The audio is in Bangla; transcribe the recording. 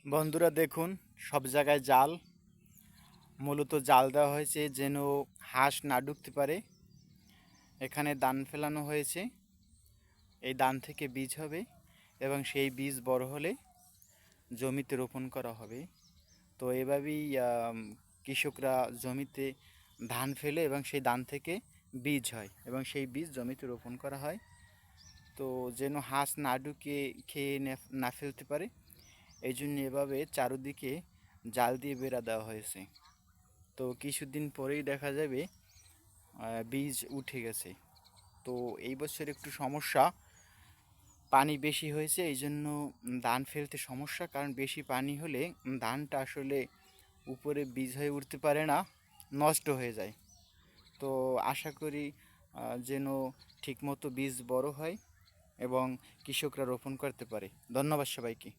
বন্ধুরা দেখুন, সব জায়গায় জাল। মূলত জাল দেওয়া হয়েছে যেন হাঁস না ঢুকতে পারে। এখানে দান ফেলানো হয়েছে। এই দান থেকে বীজ হবে এবং সেই বীজ বড় হলে জমিতে রোপণ করা হবে। তো এভাবেই কৃষকরা জমিতে ধান ফেলে এবং সেই ধান থেকে বীজ হয় এবং সেই বীজ জমিতে রোপণ করা হয়। তো যেন হাঁস না ঢুকে খেয়ে না ফেলতে পারে, এই জন্য এভাবে চারদিকে জাল দিয়ে বেড়া দেওয়া হয়েছে। তো কিছুদিন পরেই দেখা যাবে বীজ উঠে গেছে। তো এই বছর একটু সমস্যা, পানি বেশি হয়েছে, এই জন্য ধান ফেলতে সমস্যা। কারণ বেশি পানি হলে ধানটা আসলে উপরে বীজ হয়ে উঠতে পারে না, নষ্ট হয়ে যায়। তো আশা করি যেন ঠিকমতো বীজ বড় হয় এবং কৃষকরা রোপণ করতে পারে। ধন্যবাদ সবাইকে।